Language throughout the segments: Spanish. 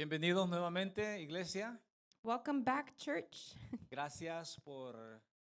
Bienvenidos nuevamente, iglesia. Welcome back, church. Gracias por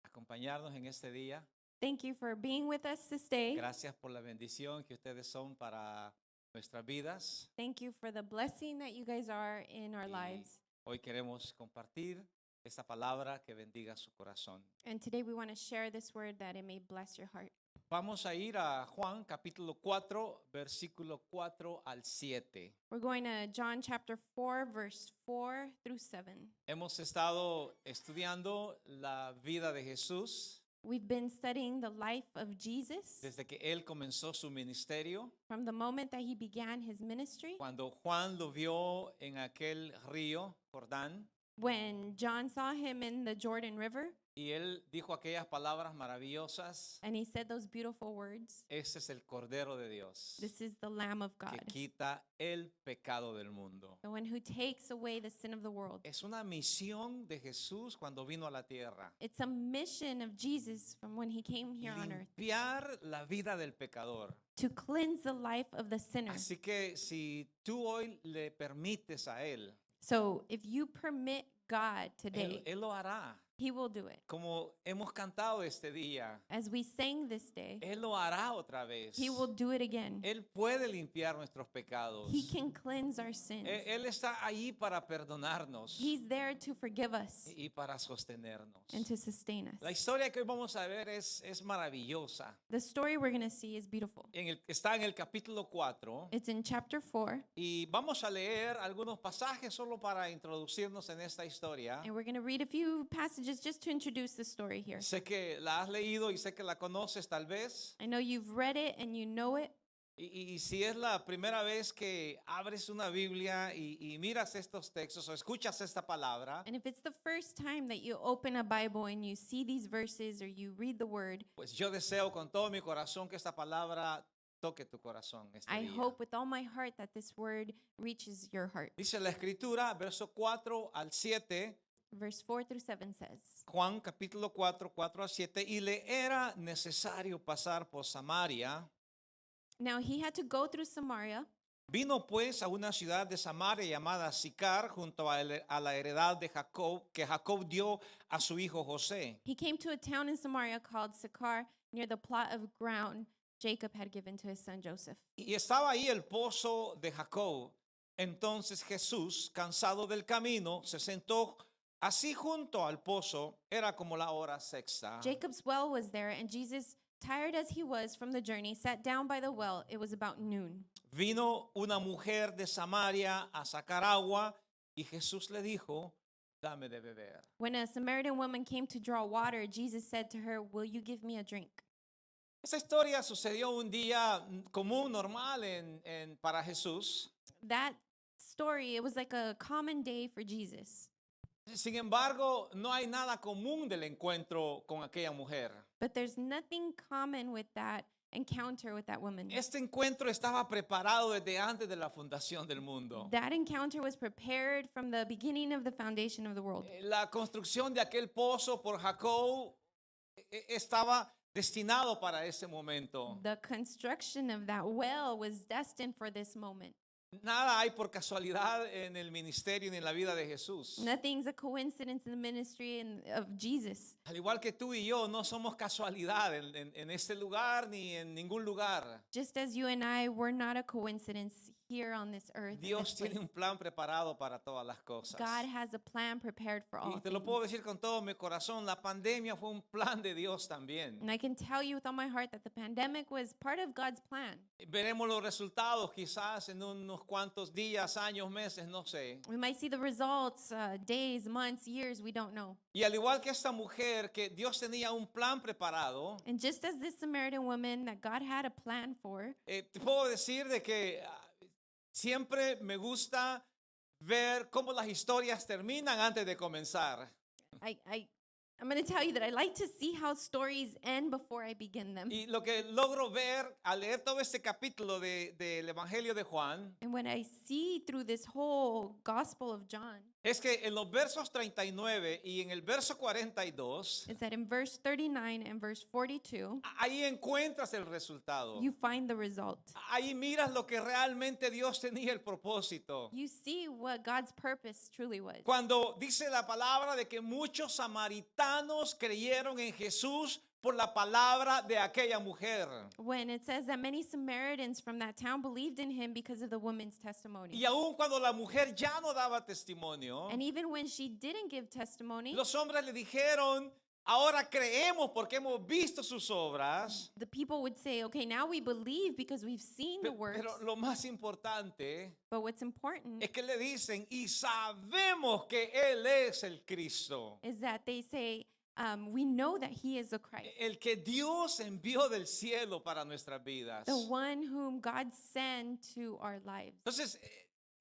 acompañarnos en este día. Thank you for being with us this day. Gracias por la bendición que ustedes son para nuestras vidas. Thank you for the blessing that you guys are in our Y lives. hoy queremos compartir esta palabra que bendiga su corazón. And today we want to share this word that it may bless your heart. Vamos a ir a Juan capítulo 4, versículo 4 al 7. We're going to John chapter 4, verse 4 through 7. Hemos estado estudiando la vida de Jesús We've been studying the life of Jesus desde que él comenzó su ministerio. from the moment that he began his ministry. Cuando Juan lo vio en aquel río, Jordán, When John saw him in the Jordan River y él dijo aquellas palabras maravillosas: and he said those beautiful words, ese es el Cordero de Dios "This is the Lamb of que God, quita el pecado del mundo. the one who takes away the sin of the world." Es una misión de Jesús cuando vino a la tierra. It's a mission of Jesus from when he came here on earth Limpiar la vida del pecador. to cleanse the life of the sinner. Así que si tú hoy le permites a Él, So if you permit God today, Él lo hará. he will do it. Como hemos cantado este día, As we sang this day, Él lo hará otra vez. he will do it again. Él puede limpiar nuestros pecados. He can cleanse our sins. Él está ahí para perdonarnos He's there to forgive us y para sostenernos. and to sustain La us. historia que hoy vamos a ver es maravillosa. The story we're going to see is beautiful. Está en el capítulo 4 It's in chapter 4, y vamos a leer algunos pasajes solo para introducirnos en esta historia. and we're going to read a few passages just to introduce the story here. Sé que la has leído y sé que la conoces tal vez. I know you've read it and you know it. Y si es la primera vez que abres una Biblia y miras estos textos o escuchas esta palabra, And if it's the first time that you open a Bible and you see these verses or you read the word, pues yo deseo con todo mi corazón que esta palabra toque tu corazón este I día. hope with all my heart that this word reaches your heart. Dice la escritura, verso 4 al 7, Verse 4 through 7 says, Juan capítulo 4, 4 al 7, y le era necesario pasar por Samaria. Now he had to go through Samaria. Vino pues a una ciudad de Samaria llamada Sicar, junto a la heredad de Jacob, que Jacob dio a su hijo José. He came to a town in Samaria called Sychar, near the plot of ground Jacob had given to his son Joseph. Y estaba ahí el pozo de Jacob. Entonces Jesús, cansado del camino, se sentó así junto al pozo. Era como la hora sexta. Jacob's well was there, and Jesus, tired as he was from the journey, sat down by the well. It was about noon. Vino una mujer de Samaria a sacar agua y Jesús le dijo, dame de beber. When a Samaritan woman came to draw water, Jesus said to her, "Will you give me a drink?" Esa historia sucedió un día común, normal para Jesús. That story, it was like a common day for Jesus. Sin embargo, no hay nada común del encuentro con aquella mujer. But there's nothing common with that encounter with that woman. Este encuentro estaba preparado desde antes de la fundación del mundo. That encounter was prepared from the beginning of the foundation of the world. La construcción de aquel pozo por Jacob estaba destinado para ese momento. The construction of that well was destined for this moment. Nada hay por casualidad en el ministerio ni en la vida de Jesús. Nothing's a coincidence in the ministry of Jesus. Al igual que tú y yo, no somos casualidad en este lugar ni en ningún lugar. Just as you and I were not a coincidence here on this earth. in Dios this tiene place. un plan preparado para todas las cosas. God has a plan prepared for all Y te lo puedo things. decir con todo mi corazón, la pandemia fue un plan de Dios también. And I can tell you with all my heart that the pandemic was part of God's plan. Veremos los resultados quizás en unos cuantos días, años, meses, no sé. We might see the results, days, months, years, we don't know. Y al igual que esta mujer, que Dios tenía un plan preparado, And just as this Samaritan woman that God had a plan for, te puedo decir de que siempre me gusta ver cómo las historias terminan antes de comenzar. I'm going to tell you that I like to see how stories end before I begin them. Y lo que logro ver al leer todo este capítulo del Evangelio de Juan And when I see through this whole Gospel of John, es que en los versos 39 y en el verso 42, is that in verse 39 and verse 42, ahí encuentras el resultado. you find the result. Ahí miras lo que realmente Dios tenía el propósito. You see what God's purpose truly was. Cuando dice la palabra de que muchos samaritanos creyeron en Jesús por la palabra de aquella mujer. When it says that many Samaritans from that town believed in him because of the woman's testimony. Y aun cuando la mujer ya no daba testimonio, And even when she didn't give testimony, los hombres le dijeron, ahora creemos porque hemos visto sus obras. the people would say, okay, now we believe because we've seen the works. Pero lo más importante But what's important es que le dicen, y sabemos que Él es el Cristo, is that they say, we know that he is the Christ, el que Dios envió del cielo para nuestras vidas. the one whom God sent to our lives. Entonces,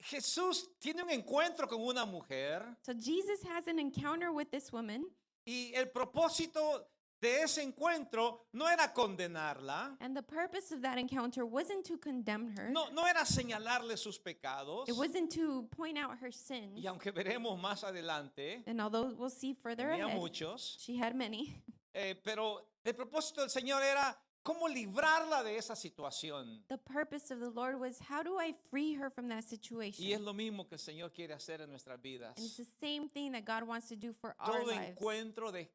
Jesús tiene un encuentro con una mujer So Jesus has an encounter with this woman, y el propósito de ese encuentro no era condenarla, and the purpose of that encounter wasn't to condemn her. no era señalarle sus pecados. It wasn't to point out her sins. Y aunque veremos más adelante, And although we'll see further tenía ahead, muchos, she had many. pero el propósito del Señor era cómo librarla de esa situación. The purpose of the Lord was, how do I free her from that situation? Y es lo mismo que el Señor quiere hacer en nuestras vidas. And it's the same thing that God wants to do for our Todo lives. encuentro de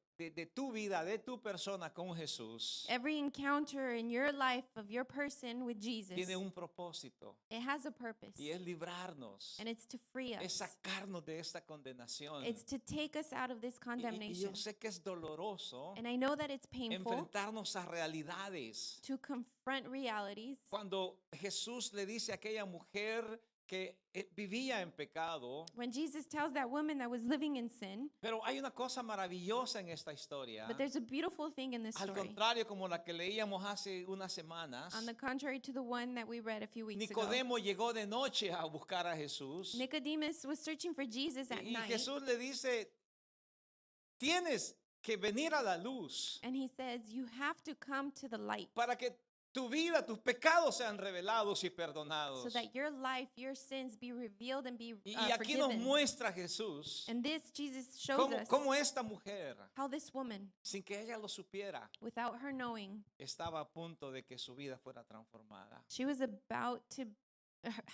tu vida, de tu persona con Jesús, Every encounter in your life of your person with Jesus, tiene un propósito it has a purpose. y es librarnos, And it's to free es us. sacarnos de esta condenación. It's to take us out of this Y condemnation. yo sé que es doloroso And I know that it's painful enfrentarnos a realidades. to confront realities. Cuando Jesús le dice a aquella mujer que vivía en pecado, When Jesus tells that woman that was living in sin, pero hay una cosa maravillosa en esta historia. but there's a beautiful thing in this Al story. contrario, como la que leíamos hace unas semanas, On the contrary to the one that we read a few weeks ago. Nicodemo llegó de noche a buscar a Jesús. Nicodemus was searching for Jesus at Y night. Jesús le dice, tienes que venir a la luz And he says, you have to come to the light para que tu vida, tus pecados sean revelados y so perdonados. that your life, your sins be revealed and be Y aquí nos forgiven. muestra Jesús And this Jesus shows us cómo esta mujer, how this woman, sin que ella lo supiera, without her knowing, estaba a punto de que su vida fuera transformada. she was about to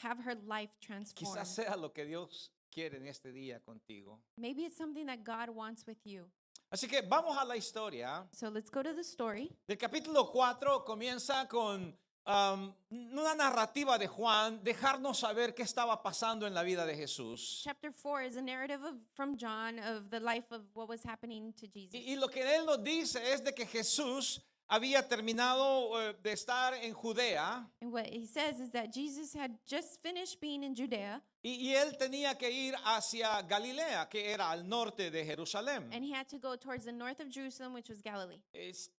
have her life transformed. Quizás sea lo que Dios quiere en este día contigo. Maybe it's something that God wants with you. Así que vamos a la historia. So let's go to the story. Del capítulo 4 comienza con una narrativa de Juan, dejarnos saber qué estaba pasando en la vida de Jesús. Chapter 4 is a narrative from John of the life of what was happening to Jesus. Y lo que él nos dice es de que Jesús había terminado de estar en Judea And what he says is that Jesus had just finished being in Judea, y él tenía que ir hacia Galilea, que era al norte de Jerusalén. and he had to go towards the north of Jerusalem, which was Galilee.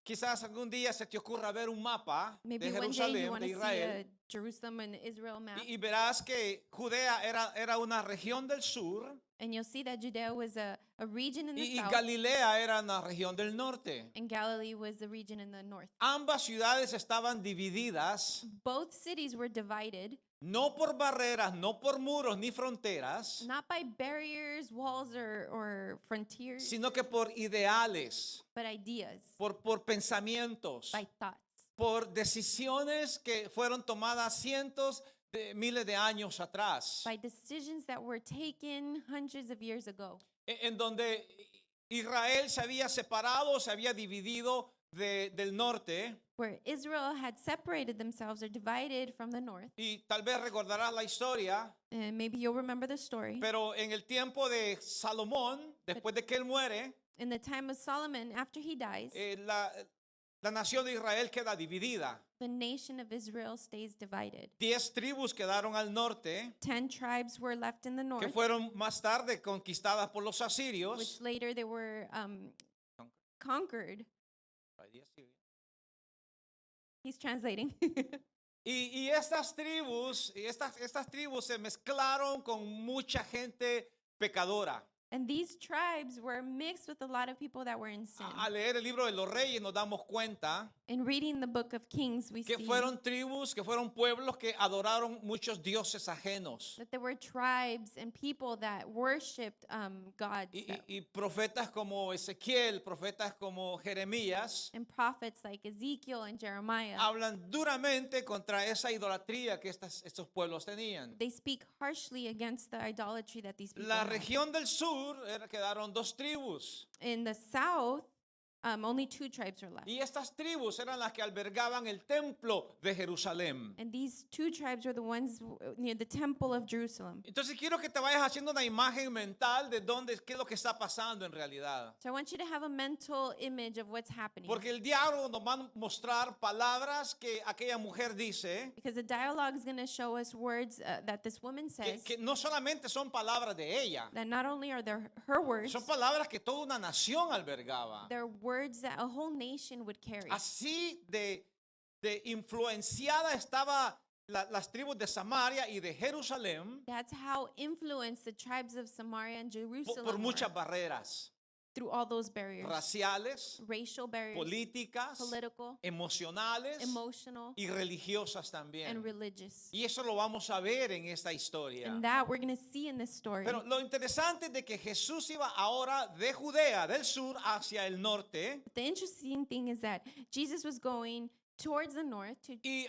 Quizás algún día se te ocurra ver un mapa Maybe de one day you Jerusalén, want de to see Israel, a Jerusalem and Israel map, y verás que Judea era una región del sur and you'll see that Judea was a region in the y south, Galilea era una región del norte. and Galilee was the region in the north. Ambas ciudades estaban divididas Both cities were divided, no por barreras, no por muros ni fronteras, not by barriers, walls, or frontiers, sino que por ideales, but ideas, por pensamientos, by thoughts, por decisiones que fueron tomadas cientos de miles de años atrás, by decisions that were taken hundreds of years ago, en donde Israel se había separado, se había dividido del norte. where Israel had separated themselves or divided from the north. Y tal vez recordarás la historia, And maybe you'll remember the story. pero en el tiempo de Salomón, después de que él muere, In the time of Solomon, after he dies, la nación de Israel queda dividida. the nation of Israel stays divided. 10 tribus quedaron al norte, 10 tribes were left in the que north, fueron más tarde conquistadas por los which asirios. later they were conquered. He's translating. Y estas tribus se mezclaron con mucha gente pecadora. And these tribes were mixed with a lot of people that were in sin. Al leer el libro de los reyes nos damos cuenta In reading the book of Kings, we que see fueron tribus, que fueron pueblos que adoraron muchos dioses ajenos. that there were tribes and people that worshipped gods Y profetas como Ezequiel, profetas como Jeremías, and prophets like Ezekiel and Jeremiah. hablan duramente contra esa idolatría que estos pueblos tenían. They speak harshly against the idolatry that these people La had. región del sur quedaron dos tribus. In the south, only 2 tribes were left. Y estas tribus eran las que albergaban el templo de Jerusalén. And these 2 tribes were the ones near the temple of Jerusalem. Entonces quiero que te vayas haciendo una imagen mental de qué es lo que está pasando en realidad. So I want you to have a mental image of what's happening. Porque el diálogo nos va a mostrar palabras que aquella mujer dice, Because the dialogue is going to show us words that this woman says que no solamente son palabras de ella, that not only are there her words, son palabras que toda una nación albergaba. they're words that a whole nation would carry. Así de influenciada estaba las tribus de Samaria y de Jerusalén That's how influenced the tribes of Samaria and Jerusalem por muchas were, barreras through all those barriers, raciales, racial barriers, políticas, political, emocionales emotional, y religiosas and también. religious. Y eso lo vamos a ver en esta historia. And that we're going to see in this story. Pero lo interesante es de que Jesús iba ahora de Judea, del sur, hacia el norte. The interesting thing is that Jesus was going towards the north Y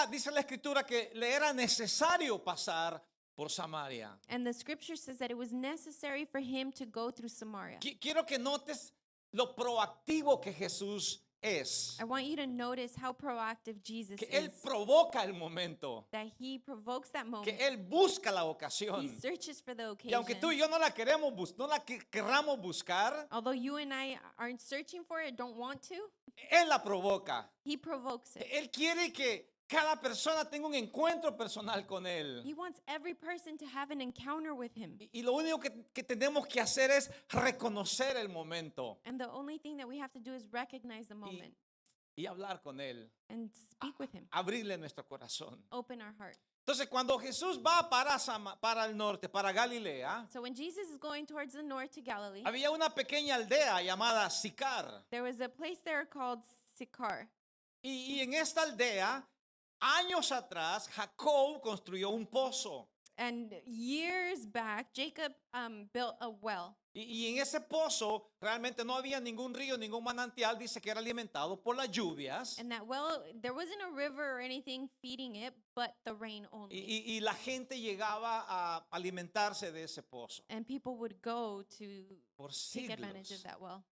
dice la escritura que le era necesario pasar por Samaria. and the scripture says that it was necessary for him to go through Samaria. Quiero que notes lo proactivo que Jesús es. I want you to notice how proactive Jesus Que Él is. provoca el momento. That he provokes that Que moment. Él busca la He ocasión. searches for the Y aunque tú y occasion. yo no la queremos, no la querramos buscar, Although you and I aren't searching for it, don't want to, Él la provoca. he provokes it. Él quiere que cada persona tenga un encuentro personal con Él. He wants every person to have an encounter with him. Y lo único que tenemos que hacer es reconocer el momento And the only thing that we have to do is recognize the moment y hablar con Él, and speak with him. abrirle nuestro corazón. Open our heart. Entonces, cuando Jesús va para el norte, para Galilea, So when Jesus is going towards the north to Galilee, había una pequeña aldea llamada Sicar. there was a place there called Sychar. Y en esta aldea, años atrás, Jacob construyó un pozo. And years back, Jacob built a well. Y en ese pozo realmente no había ningún río, ningún manantial. Dice que era alimentado por las lluvias. And that well, there wasn't a river or anything feeding it, but the rain only. Y la gente llegaba a alimentarse de ese pozo. And people would go to Por take advantage siglos, of that well.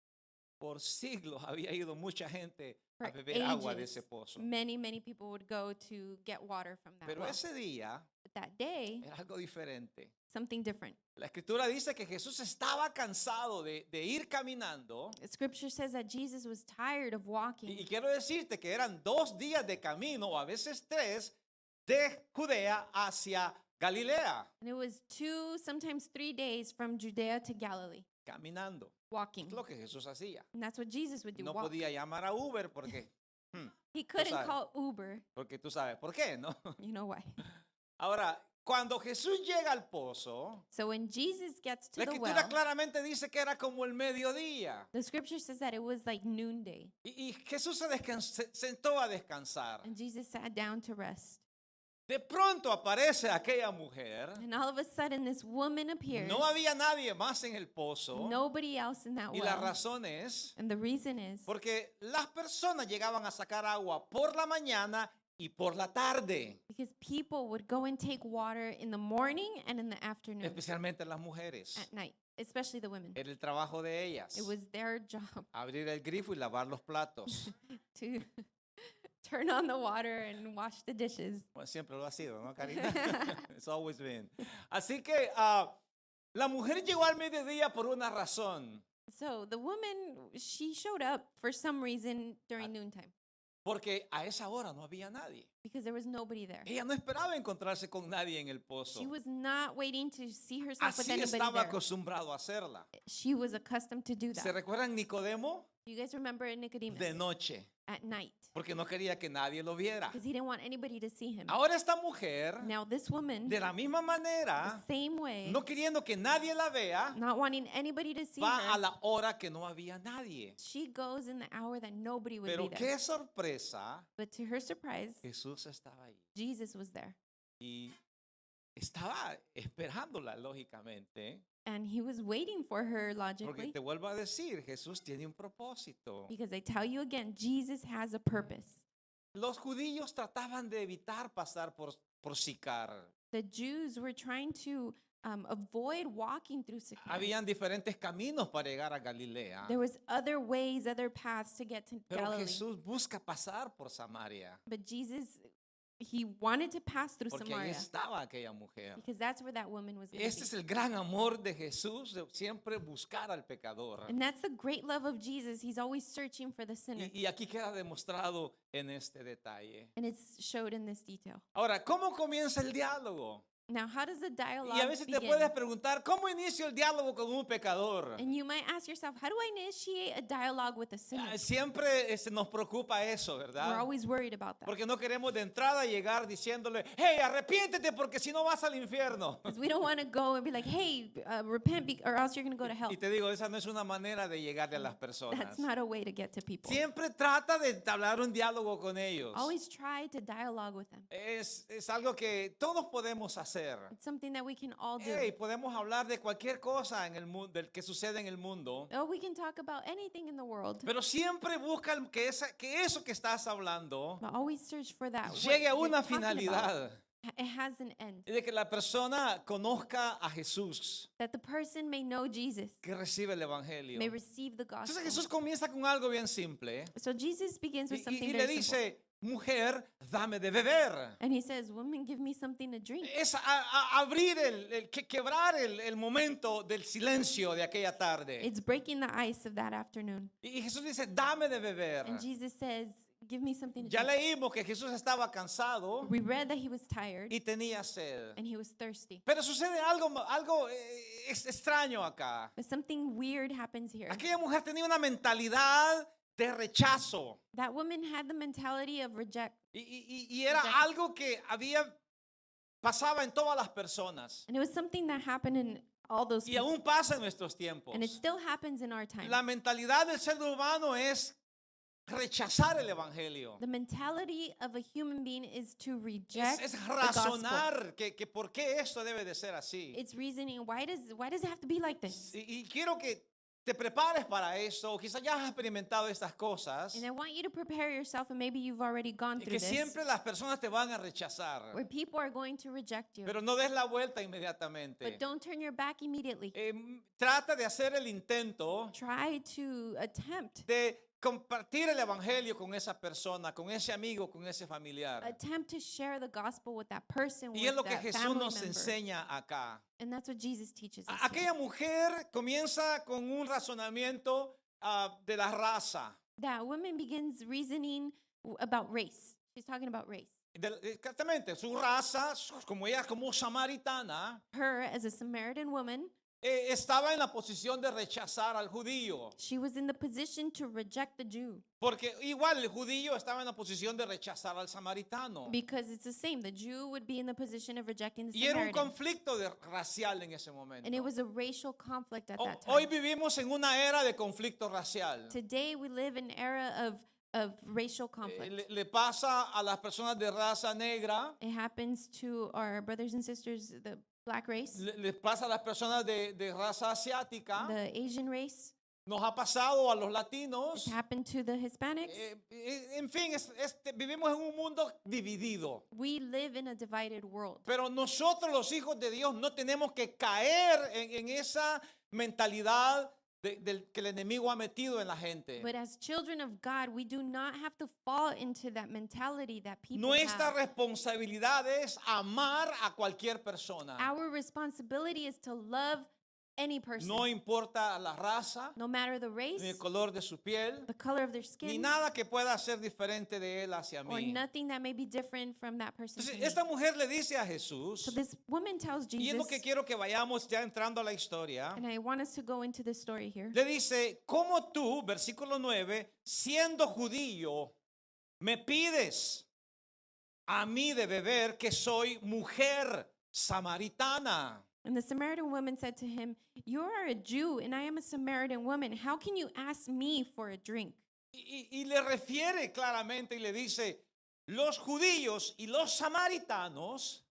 por siglos había ido mucha gente a For beber agua de ese ages, pozo. many people would go to get water from that Pero well. ese día But that day, era algo diferente. something different. La escritura dice que Jesús estaba cansado de ir caminando. The scripture says that Jesus was tired of Y walking. quiero decirte que eran 2 días de camino, o a veces 3, de Judea hacia Galilea, And it was 2, sometimes 3 days from Judea to Galilee, caminando. walking. Es lo que Jesús hacía. And that's what Jesus would do, No walk. podía llamar a Uber porque He couldn't sabes. call Uber. tú sabes por qué, ¿no? You know why. Ahora, cuando Jesús llega al pozo, So when Jesus gets to la the escritura well, claramente dice que era como el mediodía. the scripture says that it was like noonday. Y Jesús se sentó a descansar. And Jesus sat down to rest. De pronto aparece aquella mujer. And all of a sudden, this woman appears. No había nadie más en el pozo. Nobody else in that Y la well. razón es And the reason is porque las personas llegaban a sacar agua por la mañana y por la tarde, because people would go and take water in the morning and in the afternoon, especialmente las mujeres. at night, especially the women. Era el trabajo de ellas. It was their job Abrir el grifo y lavar los platos. to turn on the water and wash the dishes. Bueno, siempre lo ha sido, ¿no, Karina? It's always been. Así que la mujer llegó al mediodía por una razón. So the woman, she showed up for some reason during noontime Porque a esa hora no había nadie. because there was nobody there. Ella no esperaba encontrarse con nadie en el pozo. She was not waiting to see herself with Así anybody estaba there. acostumbrado a hacerla. She was accustomed to do ¿Se that. recuerdan Nicodemo? You guys remember Nicodemus? De noche. at night porque no quería que nadie lo viera. because he didn't want anybody to see him. Ahora esta mujer, Now this woman, de la misma the manera, same way, no queriendo que nadie la vea, not wanting anybody to see va a her, la hora que no había nadie. she goes in the hour that nobody would Pero be there. qué sorpresa, But to her surprise, Jesús estaba ahí Jesus was there. y estaba esperándola, lógicamente, And he was waiting for her porque logically. te vuelvo a decir, Jesús tiene un propósito. Because I tell you again, Jesus has a purpose. Los judíos trataban de evitar pasar por Sicar. The Jews were trying to avoid walking through Sychar. Habían diferentes caminos para llegar a Galilea, There was other ways, other paths to get to pero Galilee. Jesús busca pasar por Samaria, But Jesus, he wanted to pass through porque ahí Samaria estaba aquella mujer. because that's where that woman was going Este to es be. el gran amor de Jesús, de siempre buscar al pecador. And that's the great love of Jesus. He's always searching for the sinner. Y aquí queda demostrado en este detalle. And it's showed in this detail. Ahora, ¿cómo comienza el diálogo? Now, how does the Y a dialogue veces te begin? puedes preguntar, ¿cómo inicio el diálogo con un pecador? And you might ask yourself, how do I initiate a dialogue with a sinner? Siempre nos preocupa eso, We're ¿verdad? always worried about that. Porque no queremos de entrada llegar diciéndole, hey, arrepiéntete porque si no vas al infierno. Because we don't want to go and be like, hey, repent or else you're going to go to hell. Y te digo, esa no es una manera de llegarle a las personas. That's not a way to get to people. Siempre trata de entablar un diálogo con ellos. Always try to dialogue with them. Es algo que todos podemos hacer. It's something that we can all do. Hey, podemos hablar de cualquier cosa en el mundo, del que sucede en el mundo. Oh, we can talk about anything in the world. Pero siempre busca que eso que estás hablando But always search for that. what llegue a you're una talking about. finalidad. It has an end. Y de que la persona conozca a Jesús, That the person may know Jesus, que recibe el Evangelio. may receive the gospel. Entonces Jesús comienza con algo bien simple So Jesus begins with something y le very simple. dice, mujer, dame de beber. And he says, woman, give me something to drink. Es abrir, quebrar el momento del silencio de aquella tarde. It's breaking the ice of that afternoon. Y Jesús dice, dame de beber. And Jesus says, give me something to Ya drink. leímos que Jesús estaba cansado We read that he was tired y tenía sed. and he was thirsty. Pero sucede algo extraño acá. But something weird happens here. Aquella mujer tenía una mentalidad de rechazo. That woman had the mentality of reject. Y era Reject. algo que pasaba en todas las personas. And it was something that happened in all those Y people. aún pasa en nuestros tiempos. And it still happens in our time. La mentalidad del ser humano es rechazar el Evangelio. The mentality of a human being is to reject Es the gospel. razonar que por qué esto debe de ser así. It's reasoning, why does it have to be like this? Y quiero que te prepares para eso. Quizás ya has experimentado estas cosas. And I want you to prepare yourself, and maybe you've already gone Y through que this, siempre las personas te van a rechazar. where people are going to reject you. Pero no des la vuelta inmediatamente. But don't turn your back immediately. Trata de hacer el intento Try to attempt compartir el evangelio con esa persona, con ese amigo, con ese familiar. to share the gospel with that person, Y with es lo que that Jesús family nos member. enseña acá. And that's what Jesus teaches us. here. Aquella mujer comienza con un razonamiento de la raza. That woman begins reasoning about race. She's talking about race. Exactamente, su raza, como ella como samaritana, Her, as a Samaritan woman, estaba en la posición de rechazar al judío. she was in the position to reject the Jew. Porque igual el judío estaba en la posición de rechazar al samaritano. Because it's the same. The Jew would be in the position of rejecting the Y era un Samaritan. conflicto racial en ese momento. And it was a racial conflict at that Hoy time. vivimos en una era de conflicto racial. Today we live in an era of racial conflict. Le pasa a las personas de raza negra, It happens to our brothers and sisters, the black race, le pasa a las personas de raza asiática, the Asian race. nos ha pasado a los latinos. It's happened to the Hispanics. En fin, vivimos en un mundo dividido. We live in a divided world. Pero nosotros los hijos de Dios no tenemos que caer en esa mentalidad que el enemigo ha metido en la gente. But as children of God, we do not have to fall into that mentality that people Nuestra have. responsabilidad es amar a cualquier persona. Our responsibility is to love any person, No importa la raza, no matter the race, ni el color de su piel, the color of their ni skin, nada que pueda ser diferente de él hacia or mí. nothing that may be different from that person. to Entonces, me. esta mujer le dice a Jesús, So this woman tells y es lo Jesus, que quiero que vayamos ya entrando a la historia, and I want us to go into this story here. le dice, ¿cómo tú, versículo 9, siendo judío, me pides a mí de beber que soy mujer samaritana? And the Samaritan woman said to him, "You are a Jew, and I am a Samaritan woman. How can you ask me for a drink?" Y le refiere claramente y le dice, los judíos y los samaritanos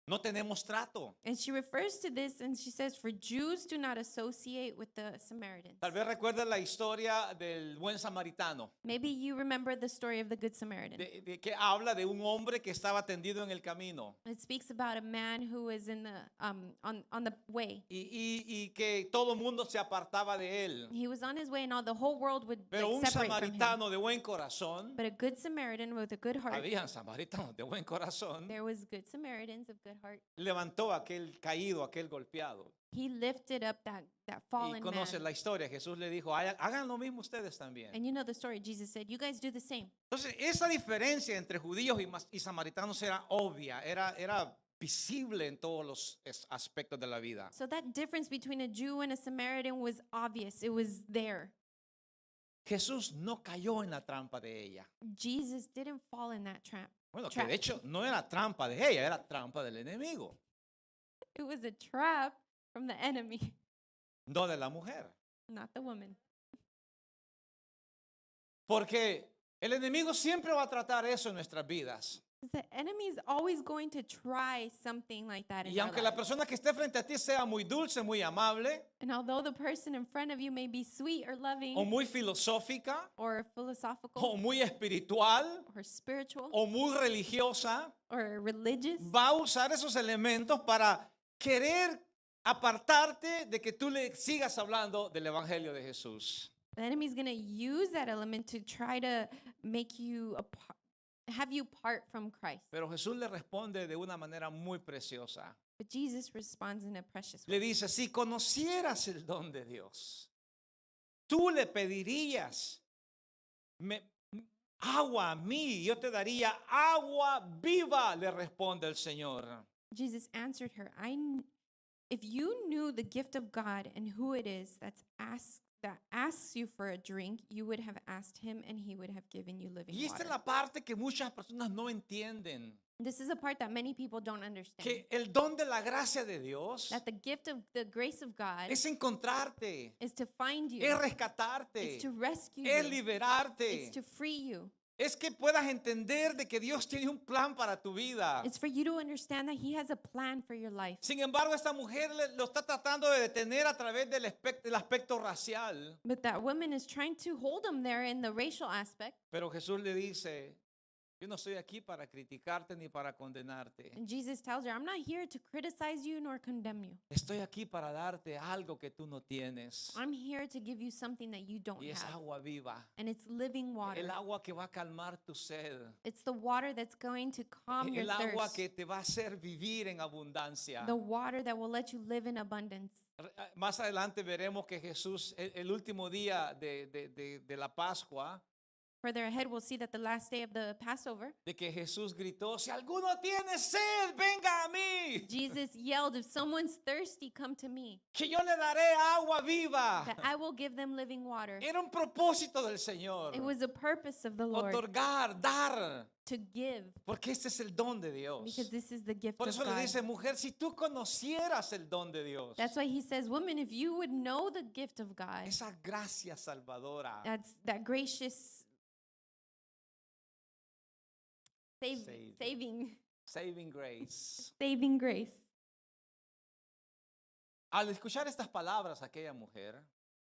no tenemos trato. And she refers to this and she says, "For Jews do not associate with the Samaritans." Tal vez recuerden la historia del buen samaritano, Maybe you remember the story of the Good Samaritan. que habla de un hombre que estaba tendido en el camino It speaks about a man who was in the on the way. y que todo el mundo se apartaba de él. He was on his way, and all the whole world would Pero un separate from him. samaritano de buen corazón, But a good Samaritan with a good heart. habían samaritanos de buen corazón, There was good Samaritans of good heart. levantó a aquel caído, aquel golpeado. He lifted up that Y fallen conoces man. la historia. Jesús le dijo, hagan lo mismo ustedes también. And you know the story. Jesus said, "You guys do the same." Entonces, esa diferencia entre judíos y samaritanos era obvia, era visible en todos los aspectos de la vida. So that difference between a Jew and a Samaritan was obvious. It was there. Jesús no cayó en la trampa de ella. Jesus didn't fall in that trap. Bueno, que Trap. de hecho no era trampa de ella, era trampa del enemigo, It was a trap from the enemy, no de la mujer. not the woman. Porque el enemigo siempre va a tratar eso en nuestras vidas. The enemy is always going to try something like that in Y our aunque la lives. persona que esté frente a ti sea muy dulce, muy amable And although the person in front of you may be sweet or loving o muy filosófica or philosophical o muy espiritual or spiritual o muy religiosa, or religious, va a usar esos elementos para querer apartarte de que tú le sigas hablando del evangelio de Jesús. the enemy is going to use that element to try to make you have you part from Christ. Pero Jesús le responde de una manera muy preciosa. But Jesus responds in a precious Le way. dice, si conocieras el don de Dios, tú le pedirías agua a mí, yo te daría agua viva, le responde el Señor. Jesus answered her, "If you knew the gift of God and who it is that asks you for a drink, you would have asked him and he would have given you living Y esta es water." la parte que muchas personas no entienden, This is a part that many people don't understand. que el don de la gracia de Dios That the gift of the grace of God es encontrarte, is to find you, es rescatarte, it's to rescue es you, liberarte, it's to free you. es que puedas entender de que Dios tiene un plan para tu vida. It's for you to understand that he has a plan for your life. Sin embargo, esta mujer lo está tratando de detener a través del aspecto racial. But that woman is trying to hold him there in the racial aspect. Pero Jesús le dice, yo no estoy aquí para criticarte ni para condenarte. And Jesus tells her, "I'm not here to criticize you nor condemn you. Estoy aquí para darte algo que tú no tienes. I'm here to give you something that you don't Y es have. agua viva. And it's living water. El agua que va a calmar tu sed. It's the water that's going to calm your El agua thirst. que te va a hacer vivir en abundancia. The water that will let you live in abundance. Más adelante veremos que Jesús, el último día de la Pascua, Further ahead, we'll see that the last day of the Passover, de que Jesús gritó, si alguno tiene sed, venga a mí, Jesus yelled, "If someone's thirsty, come to me, que yo le daré agua viva. that I will give them living water." Era un propósito del Señor, It was a purpose of the Lord otorgar, dar, to give, porque este es el don de Dios. because this is the gift Por of eso le God. dice, mujer, si tú conocieras el don de Dios, That's why he says, "Woman, if you would know the gift of God, esa gracia salvadora, that's that gracious Saving. saving grace. saving grace." Al escuchar estas palabras, aquella mujer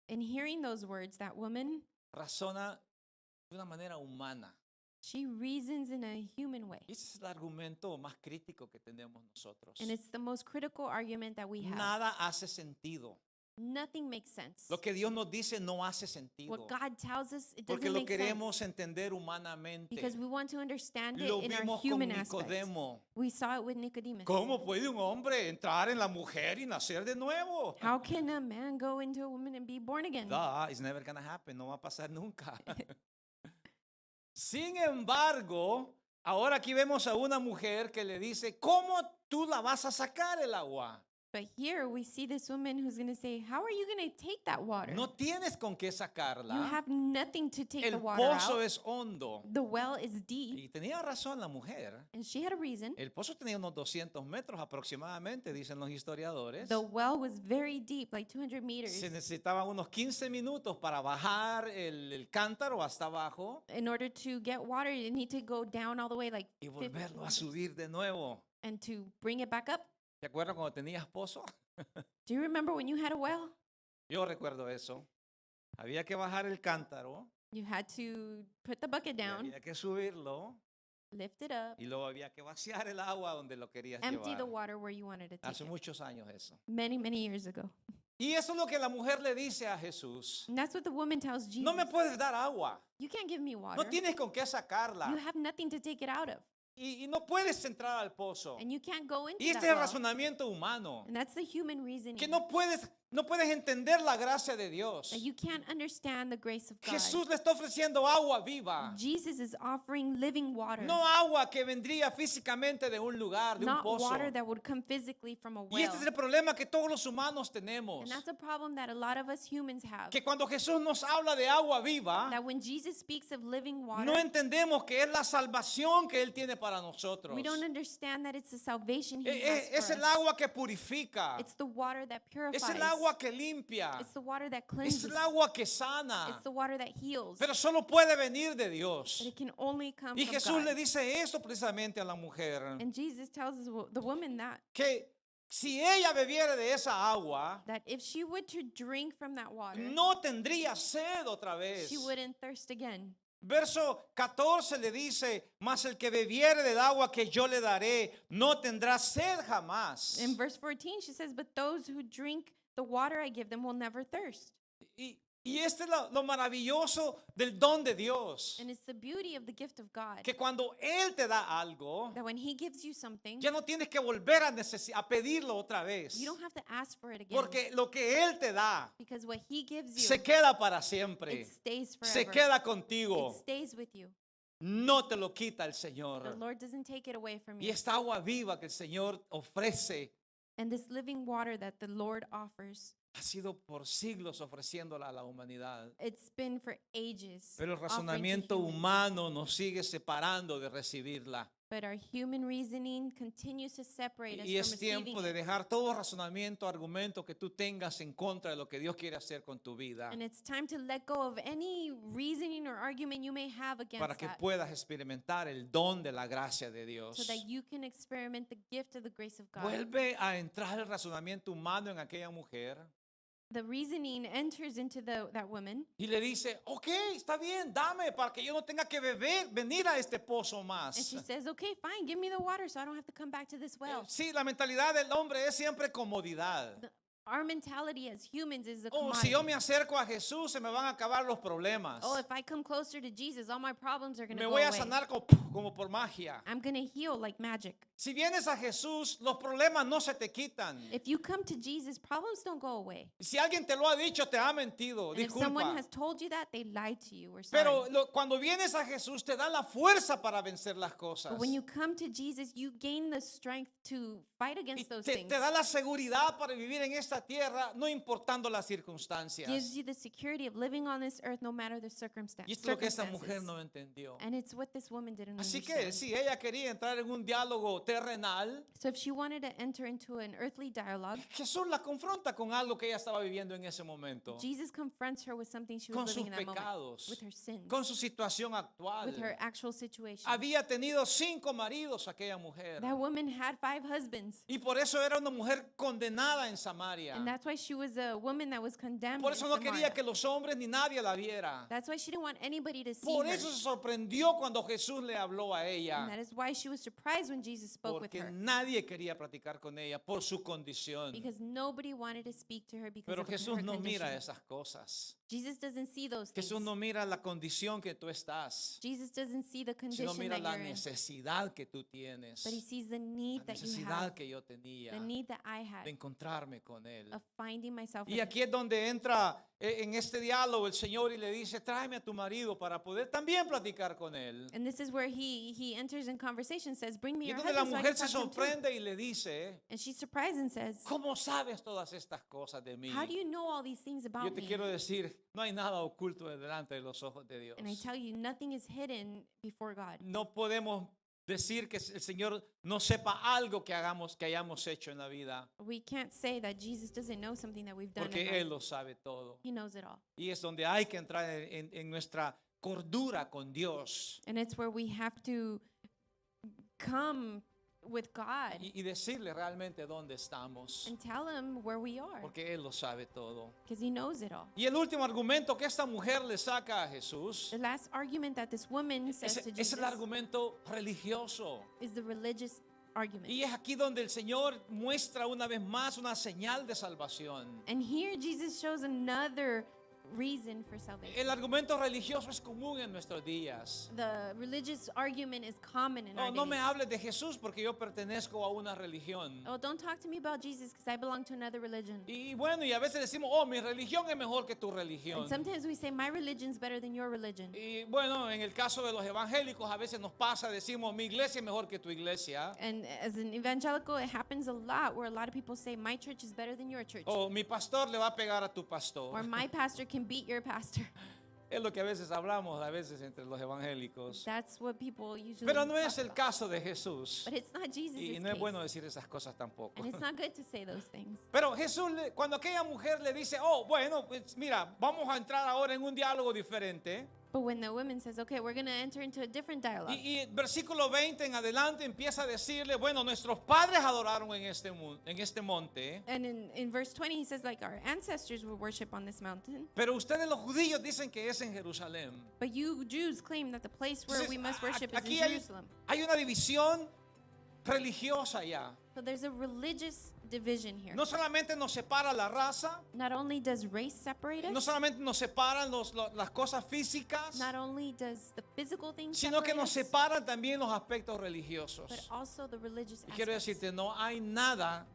And hearing those words, that woman, razona de una manera humana. she reasons in a human way. Y ese es el argumento más crítico que tenemos nosotros. And it's the most critical argument that we have. Nada hace sentido. Nothing makes sense. Lo que Dios nos dice no hace sentido. What God tells us, it Porque doesn't lo make queremos sense. entender humanamente. Because we want to understand it Lo in our vimos con human aspect. Nicodemo. We saw it with Nicodemus. ¿Cómo puede un hombre entrar en la mujer y nacer de nuevo? How can a man go into a woman and be born again? It's never gonna happen. No va a pasar nunca. Sin embargo, ahora aquí vemos a una mujer que le dice, ¿cómo tú la vas a sacar el agua? But here we see this woman who's going to say, how are you going to take that water? No tienes con qué You sacarla. have nothing to take the El water pozo out. es hondo. The well is deep. Y tenía razón la mujer. And she had a reason. El pozo tenía unos 200 metros aproximadamente, dicen los historiadores. The well was very deep, like 200 meters. Se necesitaban unos 15 minutos para bajar el cántaro hasta abajo In order to get water, you need to go down all the way, like y 50 volverlo a meters. subir de nuevo. And to bring it back up. ¿Te acuerdas cuando tenías pozo? Do you remember when you had a well? Yo recuerdo eso. Había que bajar el cántaro, You had to put the bucket y down, había que subirlo lift it up, y luego había que vaciar el agua donde lo querías empty the llevar. water where you wanted to take Hace it. muchos años eso. Many, many years ago. Y eso es lo que la mujer le dice a Jesús. And that's what the woman tells Jesus. No me puedes dar agua. You can't give me water. No tienes con qué sacarla. You have nothing to take it out of. Y no puedes entrar al pozo. And you can't go into Y este that es el well. razonamiento humano. And that's the human reasoning. Que no puedes entender la gracia de Dios. That you can't understand the grace of God. Jesús le está ofreciendo agua viva. Jesus is offering living water. No agua que vendría físicamente de un lugar, de un Not pozo. water that would come physically from a Y well. este es el problema que todos los humanos tenemos. And that's a problem that a lot of us humans have. Que cuando Jesús nos habla de agua viva, That when Jesus speaks of living water, no entendemos que es la salvación que Él tiene para nosotros. we don't understand that it's the salvation He has Es for el us. agua que purifica. It's the water that purifies. Es el agua que limpia. It's the water that Es cleanses. el agua que sana. It's the water that heals. Pero solo puede venir de Dios. But it can only come Y from Jesús God. le dice eso precisamente a la mujer. And Jesus tells the woman Que si ella bebiera de esa agua, that if she would to drink from that water, no tendría sed otra vez. she wouldn't thirst again. Verso 14 le dice, mas el que bebiere del agua que yo le daré, no tendrá sed jamás. In verse 14, she says, but those who drink the water I give them will never thirst. Y este es lo maravilloso del don de Dios. And it's the beauty of the gift of God. Que cuando Él te da algo, That when He gives you something, ya no tienes que volver a pedirlo otra vez. you don't have to ask for it again. Porque lo que Él te da Because what He gives you, se queda para siempre. it stays Se forever. queda contigo. It stays with you. No te lo quita el The Señor. Lord doesn't take it away from Y you. esta agua viva que el Señor ofrece And this living water that the Lord offers, ha sido por siglos ofreciéndola a la humanidad. it's been for ages. Pero el offering to razonamiento humans. humano nos sigue separando de recibirla. But our human reasoning continues to separate us Y from es tiempo receiving de it. dejar todo razonamiento, argumento que tú tengas en contra de lo que Dios quiere hacer con tu vida, And it's time to let go of any reasoning or argument you may have para against que that, puedas experimentar el don de la gracia de Dios. so that you can experiment the gift of the grace of God. Vuelve a entrar el razonamiento humano en aquella mujer The reasoning enters into that woman, y le dice, ok, está bien, dame para que yo no tenga que venir a este pozo and más. she says, okay, fine, give me the water so I don't have to come back to this well. Sí, la mentalidad del hombre es siempre comodidad. Our mentality as humans is a Oh, commodity. si yo me acerco a Jesús, se me van a acabar los problemas. Oh, if I come closer to Jesus, all my problems are going Me to go voy a away. sanar como por magia. I'm going to heal like magic. Si vienes a Jesús, los problemas no se te quitan. If you come to Jesus, problems don't go away. Si alguien te lo ha dicho, te ha mentido. And if someone Disculpa. has told you that, they lied to you. We're sorry. Pero cuando vienes a Jesús, te da la fuerza para vencer las cosas. But when you come to Jesus, you gain the strength to fight Y against those te things. da la seguridad para vivir en esta tierra, no importando las circunstancias. Gives you the security of living on this earth no matter the Y esto es lo que esta circumstances. mujer no entendió. And it's what this woman didn't Así que understand. si ella quería entrar en un diálogo terrenal, So if she wanted to enter into an earthly dialogue, Jesús la confronta con algo que ella estaba viviendo en ese momento, Jesus confronts her with something she con was sus living in that moment, pecados, with her sins, con su situación actual. with her actual situation. Había tenido 5 maridos aquella mujer. That woman had 5 husbands. Y por eso era una mujer condenada en Samaria. And that's why she was a woman that was condemned Por in eso no quería Samaria. que los hombres ni nadie la viera. That's why she didn't want anybody to see Por her. eso se sorprendió cuando Jesús le habló a And ella. that is why she was surprised when Jesus spoke with Porque her. nadie quería platicar con ella por su condición. Because nobody wanted to speak to her because Pero of Jesús her no condition. mira esas cosas. Jesus doesn't see those things. Jesús no mira la condición que tú estás, Jesus doesn't see the sino condition mira that la you're in, necesidad que tú tienes, but he sees the la need that you necesidad have, que yo tenía the need that I de had encontrarme con Él. of finding myself Y in him. aquí es donde entra en este diálogo el Señor y le dice, tráeme a tu marido para poder también platicar con él. And this is where he enters in conversation, says, bring me Y your donde la husband so I mujer can se talk to him too. sorprende y le dice, And she's surprised and says, ¿cómo sabes todas estas cosas de mí? how do you know all these things Yo about te me? quiero decir, no hay nada oculto delante de los ojos de Dios. And I tell you, nothing is hidden before God. No podemos decir que el Señor no sepa algo que hayamos hecho en la vida, We can't say that Jesus doesn't know something that we've done in porque life. Él lo sabe todo. He knows it all. Y es donde hay que entrar en nuestra cordura con Dios And it's where we have to come with God y decirle realmente dónde estamos, and tell him where we are, porque Él lo sabe todo. because he knows it all. Y el último argumento que esta mujer le saca a Jesús The last argument that this woman says to es Jesus el argumento religioso. is the religious argument. Y es aquí donde el Señor muestra una vez más una señal de salvación. And here Jesus shows another reason for salvation. El argumento religioso es común en nuestros días. The religious argument is common in No, our no me days. hables de Jesús porque yo pertenezco a una religión. Oh, don't talk to me about Jesus because I belong to another religion. Y bueno, y a veces decimos, oh, mi religión es mejor que tu religión. And sometimes we say, my religion's better than your religion. Y bueno, en el caso de los evangélicos a veces nos pasa, decimos, mi iglesia es mejor que tu iglesia. And as an evangelical, it happens a lot where a lot of people say, my church is better than your church. O mi pastor le va a pegar a tu pastor. Or my pastor can beat your pastor. Es lo que a veces hablamos, a veces entre los evangélicos. That's what people usually Pero no talk es el about. caso de Jesús. But it's not Jesus' Y no case. es bueno decir esas cosas tampoco. And it's not good to say those things. Pero Jesús, cuando aquella mujer le dice, oh, bueno, pues mira, vamos a entrar ahora en un diálogo diferente. But when the woman says, okay, we're going to enter into a different dialogue. Y versículo 20 en adelante empieza a decirle, bueno, nuestros padres adoraron en este monte. And in verse 20, he says, like, our ancestors would worship on this mountain. Pero ustedes los judíos dicen que es en Jerusalén. But you Jews claim that the place where Entonces, we must worship is in aquí Jerusalem. hay una división religiosa ya. So there's a religious division here. No solamente nos separa la raza, Not only does race separate no us, solamente nos separan las cosas físicas, not only does the physical things sino que separate nos us, separan también los aspectos religiosos. but also the religious Y quiero aspects. decirte, no hay nada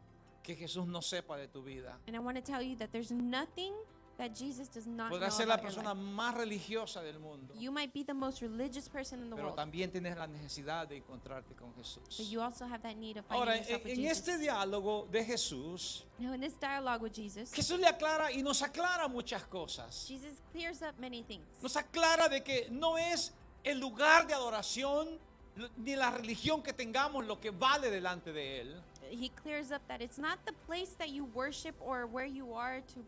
que Jesús no sepa de tu vida. And I want to tell you that there's nothing that Jesus does not know Podrás ser la about your persona life. más religiosa del mundo, You might be the most religious person in the pero world, también tienes la necesidad de encontrarte con but Jesús. you also have that need of finding Ahora, yourself with en Jesus. este diálogo de Jesús, Now, in this dialogue with Jesus, Jesús le aclara y nos aclara muchas cosas. Jesus clears up many things. Nos aclara de que no es el lugar de adoración ni la religión que tengamos lo que vale delante de Él, He clears up that it's not the place that you worship or where you are to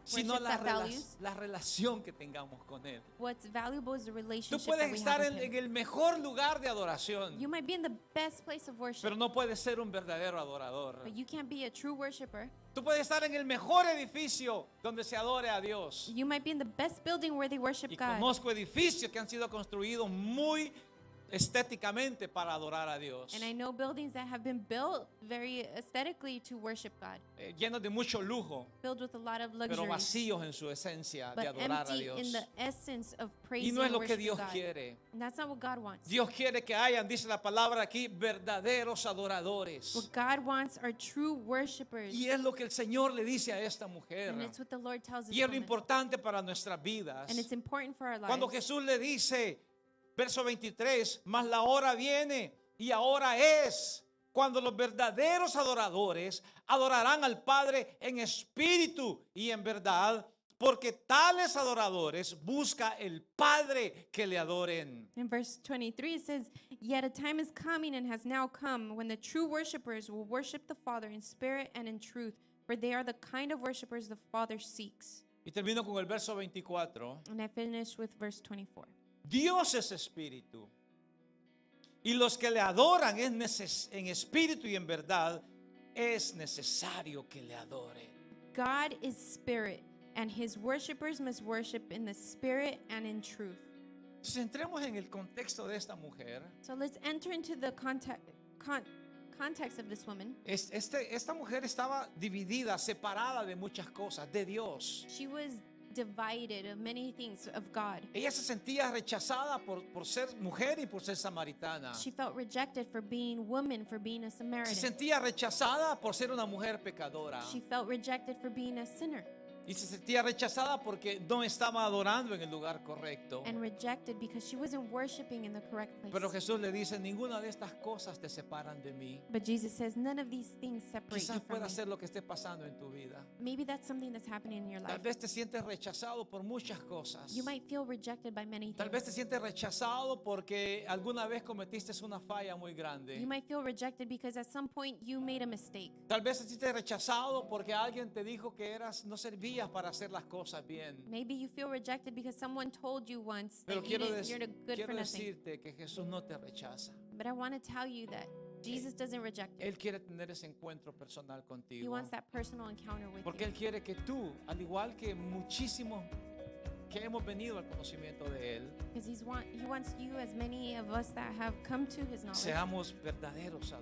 sino worship that values. la relación que tengamos con Él. What's valuable is the Tú relationship puedes that we estar have with en Him. el mejor lugar de adoración, You might be in the best place of worship, pero no puedes ser un verdadero adorador. but you can't be a true worshiper. Tú puedes estar en el mejor edificio donde se adore a Dios. You might be in the best building where they worship Y God. conozco edificios que han sido construidos muy estéticamente para adorar a Dios, And I know buildings that have been built very aesthetically to worship God, llenos de mucho lujo, filled with a lot of pero luxuries, vacíos en su esencia de but adorar a empty Dios. in the essence of Y praising no es and lo que worshiping Dios God. quiere. And that's not what God wants. Dios quiere que hayan, dice la palabra aquí, verdaderos adoradores. What God wants are true worshipers. Y es lo que el Señor le dice a esta mujer. And it's what the Lord tells us. Y es lo importante para nuestras vidas. And it's important for our lives. Cuando Jesús le dice, verso 23, mas la hora viene y ahora es cuando los verdaderos adoradores adorarán al Padre en espíritu y en verdad, porque tales adoradores busca el Padre que le adoren. In verse 23, it says, yet a time is coming and has now come when the true worshipers will worship the Father in spirit and in truth, for they are the kind of worshipers the Father seeks. Y termino con el verso 24. And I finish with verse 24. Dios es espíritu. Y los que le adoran en espíritu y en verdad, es necesario que le adoren. God is spirit, and his worshipers must worship in the spirit and in truth. Entonces entremos en el contexto de esta mujer. So let's enter into the context of this woman. Esta mujer estaba dividida, separada de muchas cosas, de Dios. She was divided of many things of God. Ella se sentía rechazada por ser mujer y por ser samaritana. She felt rejected for being woman, for being a Se Samaritan. sentía rechazada por ser una mujer pecadora. She felt rejected for being a sinner, Y se sentía rechazada porque no estaba adorando en el lugar correcto. and rejected because she wasn't worshiping in the correct Pero place. Jesús le dice, ninguna de estas cosas te separan de mí. But Jesus says none of these things separate you Quizás from pueda me. ser lo que esté pasando en tu vida. Maybe that's something that's happening in your Tal life. vez te sientes rechazado por muchas cosas. You might feel rejected by many Tal vez te things. sientes rechazado porque alguna vez cometiste una falla muy grande. You might feel rejected because at some point you made a mistake. Tal vez te sientes rechazado porque alguien te dijo que no servías para hacer las cosas bien. Maybe you feel rejected because someone told you once Pero that quiero you're good quiero for nothing. decirte que Jesús no te rechaza. But I want to tell you that Jesus doesn't reject you. Él quiere tener ese encuentro personal He contigo. wants that personal encounter with Porque you. Él quiere que tú, al igual que muchísimos que hemos venido al conocimiento de Él, Because he wants you, as many of us that have come to his knowledge, seamos verdaderos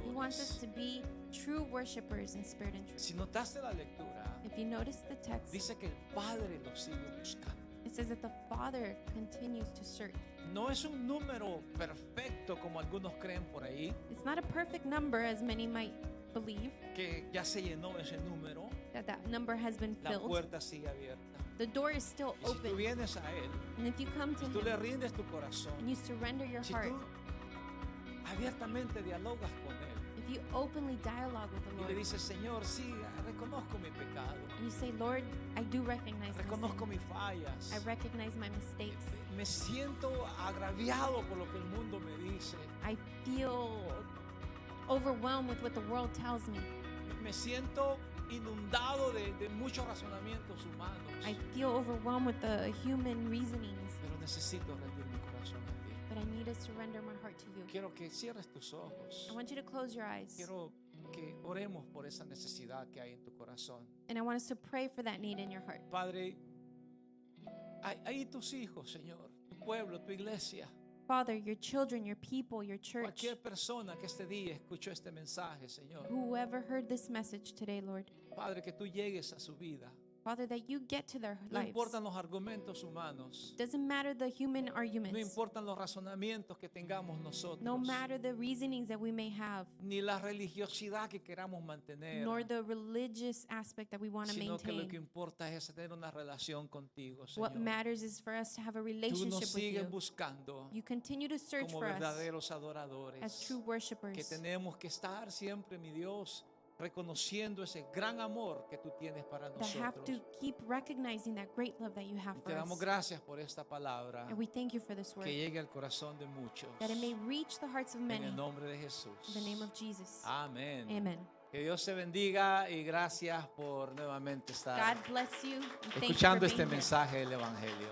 he wants us adoradores. to be true worshipers in spirit and truth. Si notaste la lectura, If you notice the text, dice que el Padre lo sigue buscando. it says that the Father continues to search. No es un número perfecto como algunos creen por ahí, It's not a perfect number, as many might believe, que ya se llenó ese número, that number has been la filled. puerta sigue abierta. The door is still Y si tú open. vienes a Él, And if you come to si tú le him rindes tu corazón, and you surrender your si heart, tú abiertamente dialogas con Él if you openly dialogue with the y le Lord, dices, Señor, sí, reconozco mi pecado, and you say, Lord, I do recognize my reconozco sin. mis fallas, I recognize my mistakes. me siento agraviado por lo que el mundo me dice, I feel overwhelmed with what the world tells me. me siento inundado de muchos razonamientos humanos, I feel overwhelmed with the human reasonings, pero necesito rendir mi corazón a ti. but I need to surrender my heart to you. Quiero que cierres tus ojos. I want you to close your eyes, Quiero que oremos por esa necesidad que hay en tu corazón. and I want us to pray for that need in your heart. Padre, hay tus hijos, Señor, tu pueblo, tu iglesia. Father, your children, your people, your church, Cualquier persona que este día escuchó este mensaje, Señor. whoever heard this message today, Lord, Padre, que tú llegues a su vida. Father, that you get to their No lives. importan los argumentos humanos. Doesn't matter the human No arguments, importan los razonamientos que tengamos nosotros. no matter the reasonings that we may have, Ni la religiosidad que queramos mantener. nor the religious aspect that we want to Sino que lo que maintain. importa es tener una relación contigo, What Señor. matters is for us to have a Tú relationship nos with sigues you. buscando You continue to search como for us verdaderos as adoradores. true Que worshipers. tenemos que estar siempre, mi Dios, reconociendo ese gran amor que tú tienes para That have to nosotros. keep recognizing that great love that you have Y for te damos us. gracias por esta palabra And we thank you for this word, que llegue al corazón de muchos. that it may reach the hearts of En many el in nombre de Jesús. the name of Jesus. Amén. Amen. Que Dios te bendiga y gracias por nuevamente estar God bless you. And thank you for escuchando este being here. mensaje del Evangelio.